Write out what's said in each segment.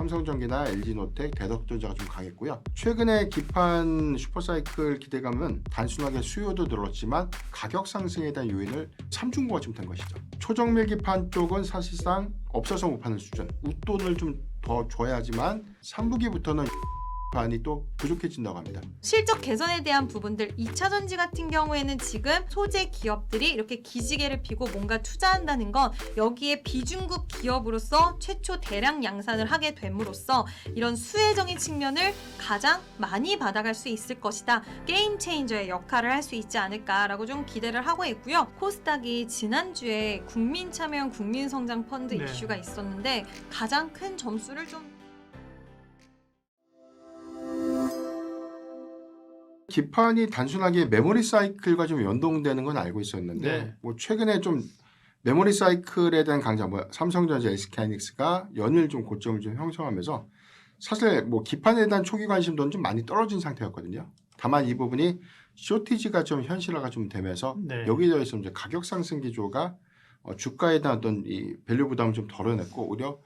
삼성전기나 LG노텍, 대덕전자가 좀 강했고요. 최근에 기판 슈퍼사이클 기대감은 단순하게 수요도 늘었지만 가격 상승에 대한 요인을 3중고가 좀 된 것이죠. 초정밀 기판 쪽은 사실상 없어서 못 파는 수준, 웃돈을 좀 더 줘야지만 3분기부터는 기판이 또 부족해진다고 합니다. 실적 개선에 대한 부분들, 2차전지 같은 경우에는 지금 소재 기업들이 이렇게 기지개를 펴고 뭔가 투자한다는 건 여기에 비중국 기업으로서 최초 대량 양산을 하게 됨으로써 이런 수혜적인 측면을 가장 많이 받아갈 수 있을 것이다. 게임 체인저의 역할을 할 수 있지 않을까라고 좀 기대를 하고 있고요. 코스닥이 지난주에 국민 참여형 국민성장 펀드 이슈가 있었는데 가장 큰 점수를 좀 기판이 단순하게 메모리 사이클과 좀 연동되는 건 알고 있었는데 뭐 최근에 좀 메모리 사이클에 대한 강자, 삼성전자, SK하이닉스가 연일 좀 고점을 좀 형성하면서 사실 뭐 기판에 대한 초기 관심도는 좀 많이 떨어진 상태였거든요. 다만 이 부분이 쇼티지가 좀 현실화가 좀 되면서 여기에 대해서 이제 가격 상승 기조가 주가에 대한 어떤 이 밸류 부담을 좀 덜어냈고 오히려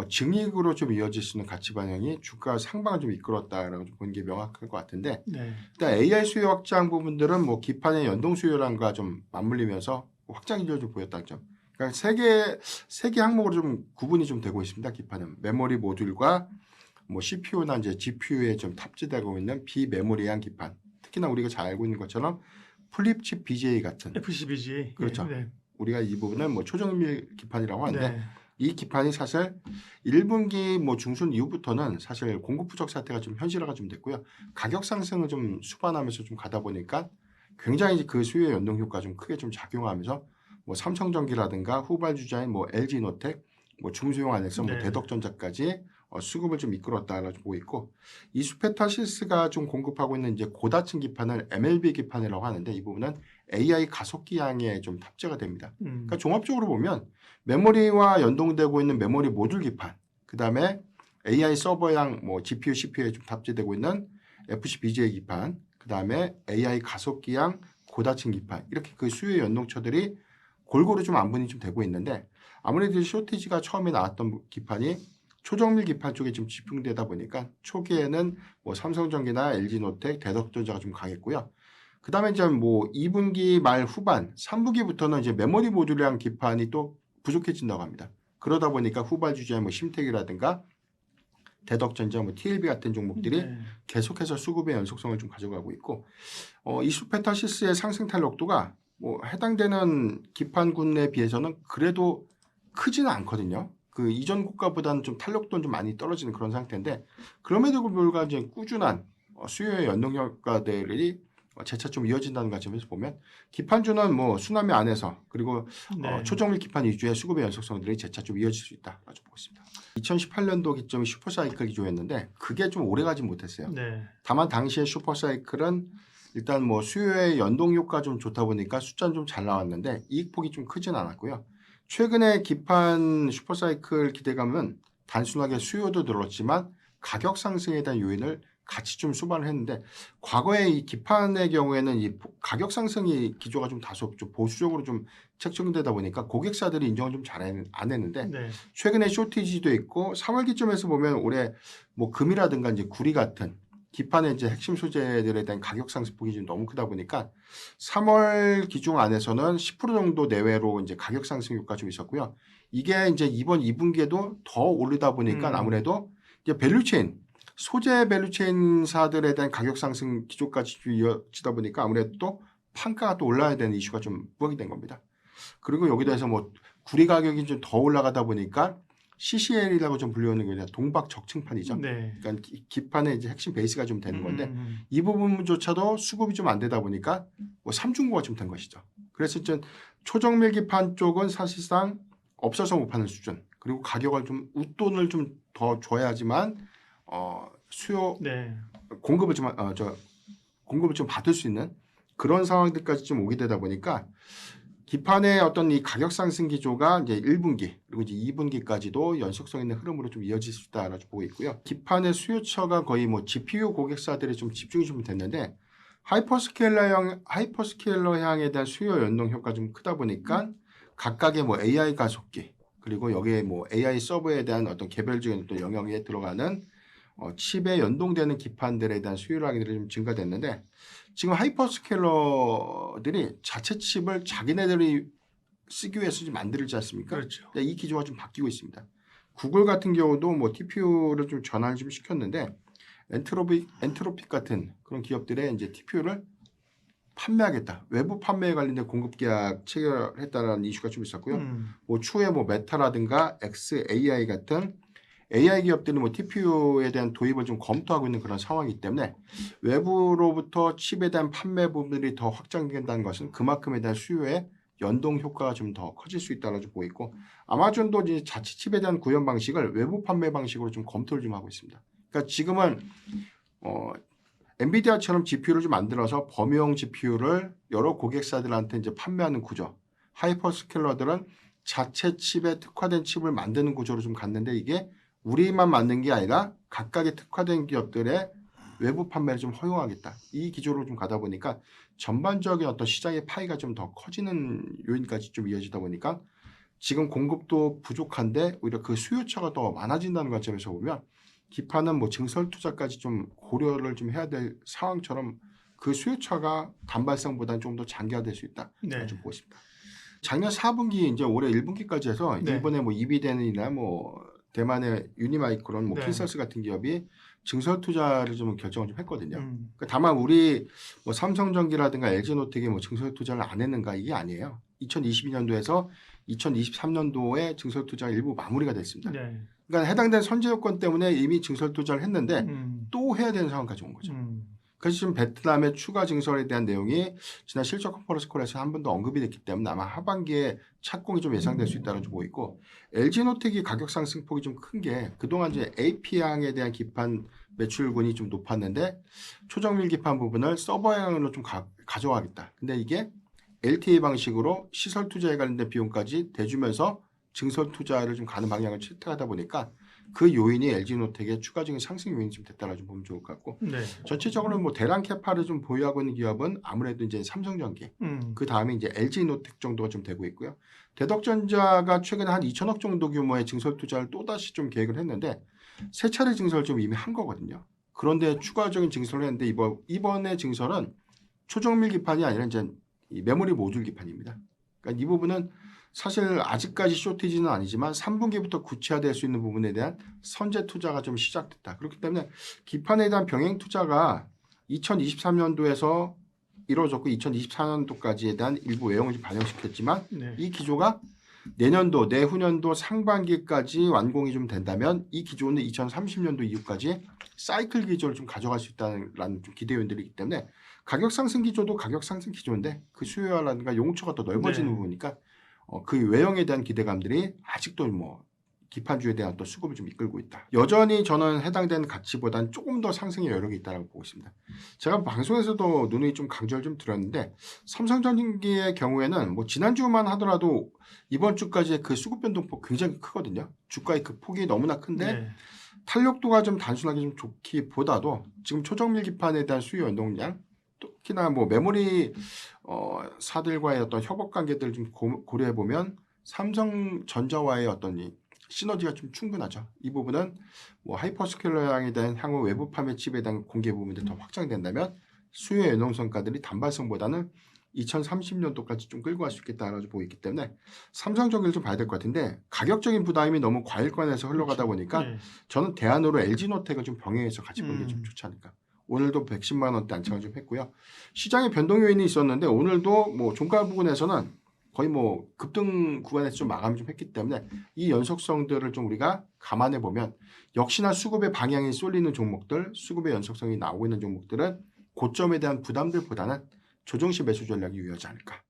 증익으로 좀 이어질 수 있는 가치 반영이 주가 상방을 좀 이끌었다라고 좀 보는 게 명확할 것 같은데 일단 AI 수요 확장 부분들은 뭐 기판의 연동 수요량과 좀 맞물리면서 확장 기조를 좀 보였다는 점. 그러니까 세 개 항목으로 좀 구분이 좀 되고 있습니다. 기판은 메모리 모듈과 뭐 CPU나 이제 GPU에 좀 탑재되고 있는 비메모리한 기판. 특히나 우리가 잘 알고 있는 것처럼 플립칩 BGA 같은 FCBGA 그렇죠. 우리가 이 부분은 뭐 초정밀 기판이라고 하는데 이 기판이 사실 1분기 뭐 중순 이후부터는 사실 공급 부족 사태가 좀 현실화가 좀 됐고요. 가격 상승을 좀 수반하면서 좀 가다 보니까 굉장히 그 수요 연동 효과 좀 크게 좀 작용하면서 뭐 삼성전기라든가 후발주자인 뭐 LG노텍, 뭐 중소형 안에서 뭐 대덕전자까지 수급을 좀 이끌었다라고 보고 있고 이수페타시스가 좀 공급하고 있는 이제 고다층 기판을 MLB 기판이라고 하는데 이 부분은 AI 가속기 양에 좀 탑재가 됩니다. 그러니까 종합적으로 보면 메모리와 연동되고 있는 메모리 모듈 기판, 그 다음에 AI 서버양 뭐 GPU, CPU에 좀 탑재되고 있는 FCBGA 기판, 그 다음에 AI 가속기양 고다층 기판 이렇게 그 수요 연동처들이 골고루 좀 안분이 좀 되고 있는데 아무래도 쇼티지가 처음에 나왔던 기판이 초정밀 기판 쪽에 좀 집중되다 보니까 초기에는 뭐 삼성전기나 LG노텍, 대덕전자가 좀 강했고요. 그 다음에 이제 뭐 2분기 말 후반, 3분기부터는 이제 메모리 모듈량 기판이 또 부족해진다고 합니다. 그러다 보니까 후발주자의 뭐 심텍이라든가 대덕전자, 뭐 TLB 같은 종목들이 계속해서 수급의 연속성을 좀 가져가고 있고 이수페타시스의 상승 탄력도가 뭐 해당되는 기판군에 비해서는 그래도 크지는 않거든요. 그 이전 고가보다는 좀 탄력도는 좀 많이 떨어지는 그런 상태인데 그럼에도 불구하고 이제 꾸준한 수요의 연동 효과들이 재차 좀 이어진다는 관점에서 보면 기판주는 뭐 수남이 안에서 그리고 초정밀 기판 위주의 수급의 연속성들이 재차 좀 이어질 수 있다라고 보고 있습니다. 2018년도 기점이 슈퍼사이클 기조였는데 그게 좀 오래가지 못했어요. 다만 당시에 슈퍼사이클은 일단 뭐 수요의 연동 효과 좀 좋다 보니까 숫자는 좀 잘 나왔는데 이익폭이 좀 크진 않았고요. 최근에 기판 슈퍼사이클 기대감은 단순하게 수요도 늘었지만 가격 상승에 대한 요인을 같이 좀 수반을 했는데 과거에 이 기판의 경우에는 이 가격 상승이 기조가 좀 다소 좀 보수적으로 좀 책정되다 보니까 고객사들이 인정을 좀 잘 안 했는데 최근에 쇼티지도 있고 3월 기점에서 보면 올해 뭐 금이라든가 이제 구리 같은 기판의 이제 핵심 소재들에 대한 가격 상승폭이 좀 너무 크다 보니까 3월 기준 안에서는 10% 정도 내외로 이제 가격 상승 효과가 좀 있었고요. 이게 이제 이번 2분기에도 더 오르다 보니까 아무래도 이제 밸류체인 소재 밸류체인사들에 대한 가격 상승 기조까지 이어지다 보니까 아무래도 또 판가가 또 올라야 되는 이슈가 좀 부각이 된 겁니다. 그리고 여기다 해서 뭐 구리 가격이 좀 더 올라가다 보니까 CCL이라고 좀 불리우는 게 그냥 동박 적층판이죠. 그러니까 기판의 이제 핵심 베이스가 좀 되는 건데 이 부분조차도 수급이 좀 안 되다 보니까 뭐 삼중고가 좀 된 것이죠. 그래서 이제 초정밀 기판 쪽은 사실상 없어서 못 파는 수준. 그리고 가격을 좀 웃돈을 좀 더 줘야지만 수요 공급을 좀 받을 수 있는 그런 상황들까지 좀 오게 되다 보니까 기판의 어떤 이 가격 상승 기조가 이제 1분기 그리고 이제 2분기까지도 연속성 있는 흐름으로 좀 이어질 수 있다라고 보고 있고요. 기판의 수요처가 거의 뭐 GPU 고객사들이 좀 집중이 좀 됐는데 하이퍼스케일러 향에 대한 수요 연동 효과 좀 크다 보니까 각각의 뭐 AI 가속기 그리고 여기에 뭐 AI 서버에 대한 어떤 개별적인 어떤 영역에 들어가는 칩에 연동되는 기판들에 대한 수요량이 좀 증가됐는데 지금 하이퍼스케일러들이 자체 칩을 자기네들이 쓰기 위해서 좀 만들지 않습니까? 그렇죠. 이 기조가 좀 바뀌고 있습니다. 구글 같은 경우도 뭐 TPU를 좀 전환을 좀 시켰는데 엔트로픽 같은 그런 기업들의 이제 TPU를 판매하겠다. 외부 판매에 관련된 공급 계약 체결했다는 이슈가 좀 있었고요. 뭐 추후에 뭐 메타라든가 XAI 같은 AI 기업들은 뭐 TPU에 대한 도입을 좀 검토하고 있는 그런 상황이기 때문에 외부로부터 칩에 대한 판매 부분들이 더 확장된다는 것은 그만큼에 대한 수요의 연동 효과가 좀 더 커질 수 있다고 보고 있고 아마존도 이제 자체 칩에 대한 구현 방식을 외부 판매 방식으로 좀 검토를 좀 하고 있습니다. 그러니까 지금은 엔비디아처럼 GPU를 좀 만들어서 범위형 GPU를 여러 고객사들한테 이제 판매하는 구조. 하이퍼스케일러들은 자체 칩에 특화된 칩을 만드는 구조로 좀 갔는데 이게 우리만 만든 게 아니라 각각의 특화된 기업들의 외부 판매를 좀 허용하겠다. 이 기조로 좀 가다 보니까 전반적인 어떤 시장의 파이가 좀 더 커지는 요인까지 좀 이어지다 보니까 지금 공급도 부족한데 오히려 그 수요처가 더 많아진다는 관점에서 보면 기판은 뭐 증설 투자까지 좀 고려를 좀 해야 될 상황처럼 그 수요처가 단발성보다는 좀 더 장기화될 수 있다. 네. 좀 보고 있습니다. 작년 4분기 이제 올해 1분기까지 해서 네. 일본의 뭐 이비덴이나 뭐 대만의 유니마이크론, 뭐 네. 킨서스 같은 기업이 증설 투자를 좀 결정을 좀 했거든요. 음. 그러니까 다만 우리 뭐 삼성전기라든가 LG노텍이 뭐 증설 투자를 안 했는가 이게 아니에요. 2022년도에서 2023년도에 증설 투자가 일부 마무리가 됐습니다. 네. 그러니까 해당된 선제 요건 때문에 이미 증설 투자를 했는데 또 해야 되는 상황까지 온 거죠. 그래서 지금 베트남의 추가 증설에 대한 내용이 지난 실적 컨퍼런스 콜에서 한 번 더 언급이 됐기 때문에 아마 하반기에 착공이 좀 예상될 수 있다는 좀 보이고 LG노텍이 가격 상승폭이 좀 큰 게 그동안 이제 AP향에 대한 기판 매출군이 좀 높았는데 초정밀 기판 부분을 서버향으로 좀 가져가겠다. 근데 이게 LTA 방식으로 시설 투자에 관련된 비용까지 대주면서 증설 투자를 좀 가는 방향을 채택하다 보니까 그 요인이 LG노텍의 추가적인 상승 요인이 좀 됐다고 좀 보면 좋을 것 같고 네. 전체적으로 뭐 대량 캐파를 좀 보유하고 있는 기업은 아무래도 이제 삼성전기 그 다음에 이제 LG노텍 정도가 좀 되고 있고요. 대덕전자가 최근에 한 2천억 정도 규모의 증설 투자를 또 다시 좀 계획을 했는데 세 차례 증설을 좀 이미 한 거거든요. 그런데 추가적인 증설을 했는데 이번에 증설은 초정밀 기판이 아니라 이제 이 메모리 모듈 기판입니다. 그러니까 이 부분은 사실 아직까지 쇼티지는 아니지만 3분기부터 구체화될 수 있는 부분에 대한 선제 투자가 좀 시작됐다. 그렇기 때문에 기판에 대한 병행 투자가 2023년도에서 이루어졌고 2024년도까지에 대한 일부 외형을 좀 반영시켰지만 네. 이 기조가 내년도, 내후년도 상반기까지 완공이 좀 된다면 이 기조는 2030년도 이후까지 사이클 기조를 좀 가져갈 수 있다는 좀 기대 요인들이기 때문에 가격 상승 기조도 가격 상승 기조인데 그 수요라든가 용처가 더 넓어지는 네. 부분이니까 그 외형에 대한 기대감들이 아직도 뭐 기판주에 대한 어떤 수급을 좀 이끌고 있다. 여전히 저는 해당되는 가치보다는 조금 더 상승의 여력이 있다고 보고 있습니다. 제가 방송에서도 누누이 좀 강조를 좀 드렸는데 삼성전기의 경우에는 뭐 지난주만 하더라도 이번 주까지의 그 수급 변동폭 굉장히 크거든요. 주가의 그 폭이 너무나 큰데 네. 탄력도가 좀 단순하게 좀 좋기보다도 지금 초정밀 기판에 대한 수요 연동량 특히나 뭐 메모리 사들과의 어떤 협업 관계들을 좀 고려해 보면 삼성전자와의 어떤 이 시너지가 좀 충분하죠. 이 부분은 뭐 하이퍼스케일러에 대한 향후 외부 판매 칩에 대한 공개 부분들이 더 확장된다면 수요 연동성가들이 단발성보다는 2030년도까지 좀 끌고 갈 수 있겠다라고 보고 있기 때문에 삼성전기를 좀 봐야 될 것 같은데 가격적인 부담이 너무 과일권에서 흘러가다 보니까 네. 저는 대안으로 LG노텍을 좀 병행해서 같이 보는 게 좀 좋지 않을까. 오늘도 110만 원대 안착을 좀 했고요. 시장의 변동 요인이 있었는데 오늘도 뭐 종가 부분에서는 거의 뭐 급등 구간에서 좀 마감을 좀 했기 때문에 이 연속성들을 좀 우리가 감안해 보면 역시나 수급의 방향이 쏠리는 종목들, 수급의 연속성이 나오고 있는 종목들은 고점에 대한 부담들보다는 조정시 매수 전략이 유효하지 않을까.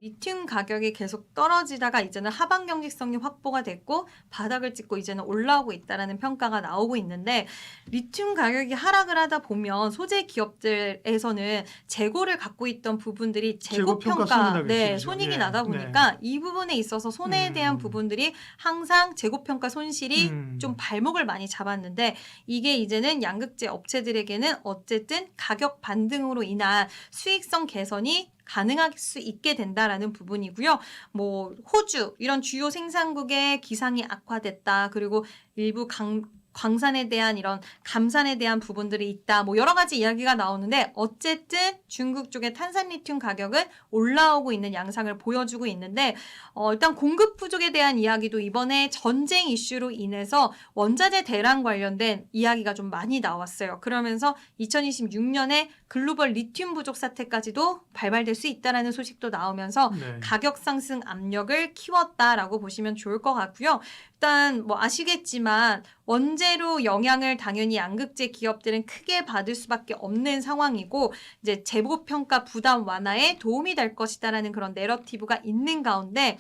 리튬 가격이 계속 떨어지다가 이제는 하방 경직성이 확보가 됐고 바닥을 찍고 이제는 올라오고 있다라는 평가가 나오고 있는데 리튬 가격이 하락을 하다 보면 소재 기업들에서는 재고를 갖고 있던 부분들이 재고 평가 손해나겠죠. 손익이 네. 나다 보니까 이 부분에 있어서 손해에 대한 부분들이 항상 재고 평가 손실이 좀 발목을 많이 잡았는데 이게 이제는 양극재 업체들에게는 어쨌든 가격 반등으로 인한 수익성 개선이 가능할 수 있게 된다라는 부분이고요. 뭐 호주 이런 주요 생산국의 기상이 악화됐다. 그리고 일부 광산에 대한 이런 감산에 대한 부분들이 있다. 뭐 여러 가지 이야기가 나오는데 어쨌든 중국 쪽의 탄산 리튬 가격은 올라오고 있는 양상을 보여주고 있는데 일단 공급 부족에 대한 이야기도 이번에 전쟁 이슈로 인해서 원자재 대란 관련된 이야기가 좀 많이 나왔어요. 그러면서 2026년에 글로벌 리튬 부족 사태까지도 발발될 수 있다라는 소식도 나오면서 가격 상승 압력을 키웠다라고 보시면 좋을 것 같고요. 일단 뭐 아시겠지만 원재료 영향을 당연히 양극재 기업들은 크게 받을 수밖에 없는 상황이고 이제 재고 평가 부담 완화에 도움이 될 것이다라는 그런 내러티브가 있는 가운데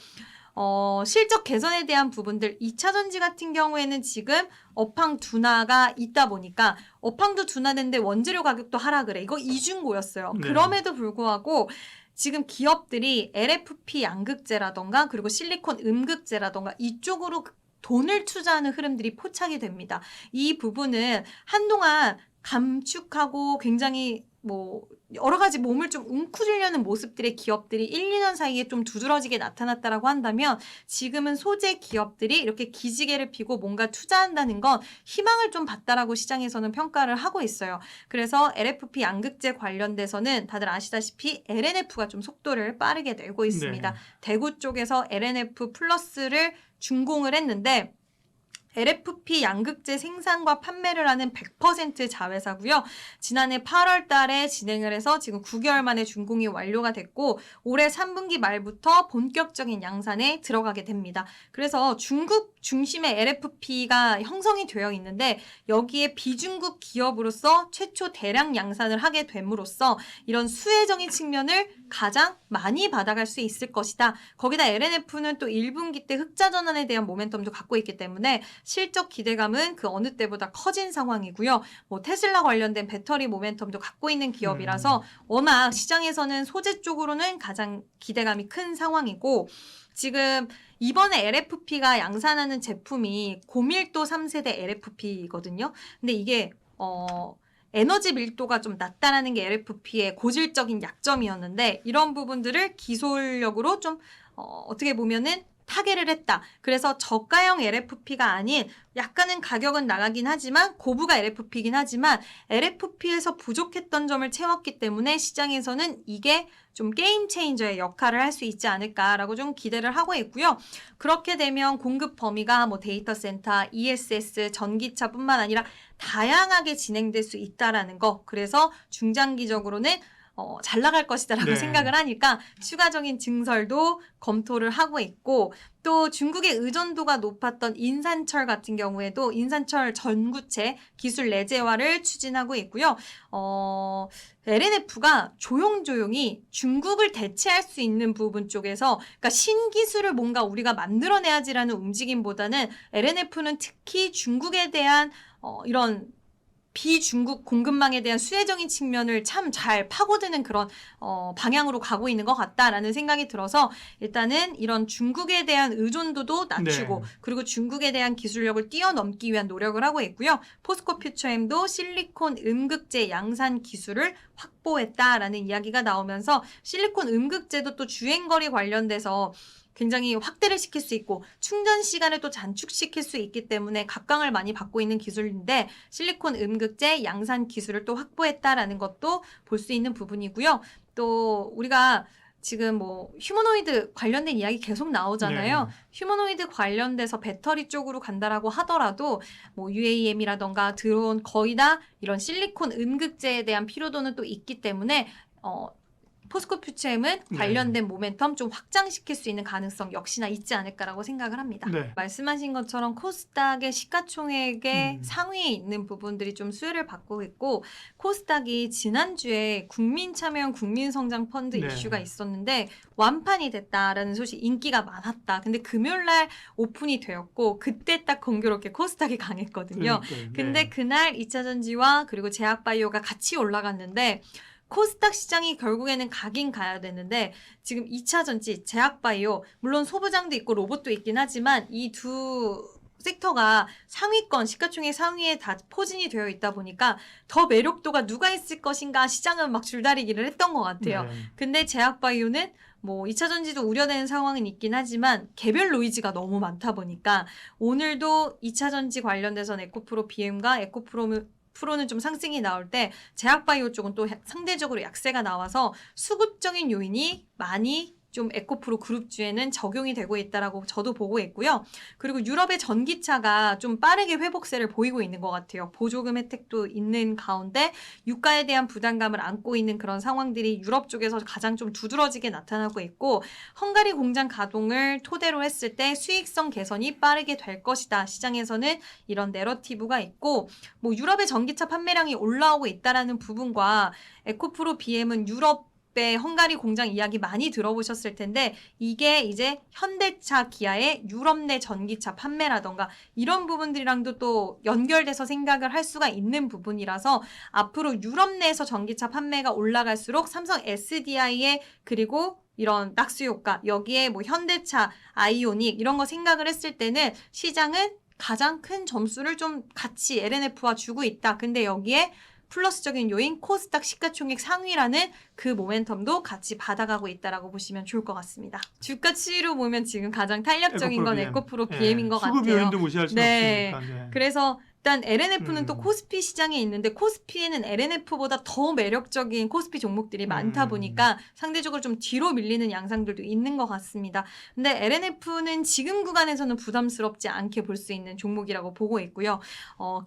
실적 개선에 대한 부분들 2차 전지 같은 경우에는 지금 업황 둔화가 있다 보니까 업황도 둔화됐는데 원재료 가격도 하락을 해. 이거 이중고였어요. 그럼에도 불구하고 지금 기업들이 LFP 양극재라던가 그리고 실리콘 음극재라던가 이쪽으로 돈을 투자하는 흐름들이 포착이 됩니다. 이 부분은 한동안 감축하고 굉장히 뭐 여러 가지 몸을 좀 웅크리려는 모습들의 기업들이 1, 2년 사이에 좀 두드러지게 나타났다라고 한다면 지금은 소재 기업들이 이렇게 기지개를 펴고 뭔가 투자한다는 건 희망을 좀 봤다라고 시장에서는 평가를 하고 있어요. 그래서 LFP 양극재 관련돼서는 다들 아시다시피 LNF가 좀 속도를 빠르게 내고 있습니다. 대구 쪽에서 LNF 플러스를 준공을 했는데 LFP 양극재 생산과 판매를 하는 100% 자회사고요. 지난해 8월 달에 진행을 해서 지금 9개월 만에 준공이 완료가 됐고 올해 3분기 말부터 본격적인 양산에 들어가게 됩니다. 그래서 중국 중심의 LFP가 형성이 되어 있는데 여기에 비중국 기업으로서 최초 대량 양산을 하게 됨으로써 이런 수혜적인 측면을 가장 많이 받아갈 수 있을 것이다. 거기다 LNF는 또 1분기 때 흑자 전환에 대한 모멘텀도 갖고 있기 때문에 실적 기대감은 그 어느 때보다 커진 상황이고요. 뭐 테슬라 관련된 배터리 모멘텀도 갖고 있는 기업이라서 워낙 시장에서는 소재 쪽으로는 가장 기대감이 큰 상황이고 지금 이번에 LFP가 양산하는 제품이 고밀도 3세대 LFP거든요. 근데 이게 에너지 밀도가 좀 낮다라는 게 LFP의 고질적인 약점이었는데 이런 부분들을 기술력으로 좀 어떻게 보면은 타개를 했다. 그래서 저가형 LFP가 아닌 약간은 가격은 나가긴 하지만 고부가 LFP이긴 하지만 LFP에서 부족했던 점을 채웠기 때문에 시장에서는 이게 좀 게임 체인저의 역할을 할 수 있지 않을까라고 좀 기대를 하고 있고요. 그렇게 되면 공급 범위가 뭐 데이터 센터, ESS, 전기차뿐만 아니라 다양하게 진행될 수 있다라는 거. 그래서 중장기적으로는 잘 나갈 것이다라고 생각을 하니까 추가적인 증설도 검토를 하고 있고 또 중국의 의존도가 높았던 인산철 같은 경우에도 인산철 전구체 기술 내재화를 추진하고 있고요. LNF가 조용조용히 중국을 대체할 수 있는 부분 쪽에서 그러니까 신기술을 뭔가 우리가 만들어내야지라는 움직임보다는 LNF는 특히 중국에 대한 이런 비중국 공급망에 대한 수혜적인 측면을 참 잘 파고드는 그런 방향으로 가고 있는 것 같다라는 생각이 들어서 일단은 이런 중국에 대한 의존도도 낮추고 그리고 중국에 대한 기술력을 뛰어넘기 위한 노력을 하고 있고요. 포스코 퓨처엠도 실리콘 음극재 양산 기술을 확보했다라는 이야기가 나오면서 실리콘 음극재도 또 주행거리 관련돼서 굉장히 확대를 시킬 수 있고 충전 시간을 또 단축시킬 수 있기 때문에 각광을 많이 받고 있는 기술인데 실리콘 음극재 양산 기술을 또 확보했다라는 것도 볼 수 있는 부분이고요. 또 우리가 지금 뭐 휴머노이드 관련된 이야기 계속 나오잖아요. 휴머노이드 관련돼서 배터리 쪽으로 간다라고 하더라도 뭐 UAM이라던가 드론 거의 다 이런 실리콘 음극재에 대한 필요도는 또 있기 때문에 포스코 퓨처엠은 관련된 모멘텀 좀 확장시킬 수 있는 가능성 역시나 있지 않을까라고 생각을 합니다. 말씀하신 것처럼 코스닥의 시가총액의 상위에 있는 부분들이 좀 수혜를 받고 있고 코스닥이 지난주에 국민참여형 국민성장펀드 이슈가 있었는데 완판이 됐다라는 소식 인기가 많았다. 근데 금요일날 오픈이 되었고 그때 딱 공교롭게 코스닥이 강했거든요. 근데 그날 2차전지와 그리고 제약바이오가 같이 올라갔는데 코스닥 시장이 결국에는 가긴 가야 되는데 지금 2차 전지, 제약바이오, 물론 소부장도 있고 로봇도 있긴 하지만 이 두 섹터가 상위권, 시가총액 상위에 다 포진이 되어 있다 보니까 더 매력도가 누가 있을 것인가 시장은 막 줄다리기를 했던 것 같아요. 네. 근데 제약바이오는 뭐 2차 전지도 우려되는 상황은 있긴 하지만 개별 노이즈가 너무 많다 보니까 오늘도 2차 전지 관련돼서는 에코프로 BM과 에코프로는 좀 상승이 나올 때 제약바이오 쪽은 또 상대적으로 약세가 나와서 수급적인 요인이 많이 좀 에코프로 그룹주에는 적용이 되고 있다라고 저도 보고 있고요. 그리고 유럽의 전기차가 좀 빠르게 회복세를 보이고 있는 것 같아요. 보조금 혜택도 있는 가운데 유가에 대한 부담감을 안고 있는 그런 상황들이 유럽 쪽에서 가장 좀 두드러지게 나타나고 있고 헝가리 공장 가동을 토대로 했을 때 수익성 개선이 빠르게 될 것이다. 시장에서는 이런 내러티브가 있고 뭐 유럽의 전기차 판매량이 올라오고 있다라는 부분과 에코프로 BM은 유럽 헝가리 공장 이야기 많이 들어보셨을 텐데 이게 이제 현대차, 기아의 유럽 내 전기차 판매라던가 이런 부분들이랑도 또 연결돼서 생각을 할 수가 있는 부분이라서 앞으로 유럽 내에서 전기차 판매가 올라갈수록 삼성 SDI의 그리고 이런 낙수 효과 여기에 뭐 현대차, 아이오닉 이런 거 생각을 했을 때는 시장은 가장 큰 점수를 좀 같이 LNF와 주고 있다. 근데 여기에 플러스적인 요인 코스닥 시가총액 상위라는 그 모멘텀도 같이 받아가고 있다라고 보시면 좋을 것 같습니다. 주가 추이로 보면 지금 가장 탄력적인 건 에코프로 BM인 것 수급 같아요. 요인도 무시할 수 네. 없으니까. 네. 그래서 일단 LNF는 또 코스피 시장에 있는데 코스피에는 LNF보다 더 매력적인 코스피 종목들이 많다 보니까 상대적으로 좀 뒤로 밀리는 양상들도 있는 것 같습니다. 근데 LNF는 지금 구간에서는 부담스럽지 않게 볼 수 있는 종목이라고 보고 있고요.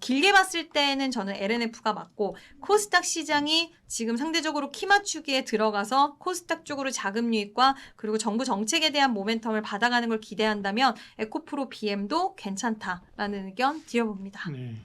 길게 봤을 때는 저는 LNF가 맞고 코스닥 시장이 지금 상대적으로 키 맞추기에 들어가서 코스닥 쪽으로 자금 유입과 그리고 정부 정책에 대한 모멘텀을 받아가는 걸 기대한다면 에코프로 BM도 괜찮다라는 의견 드려봅니다. 네.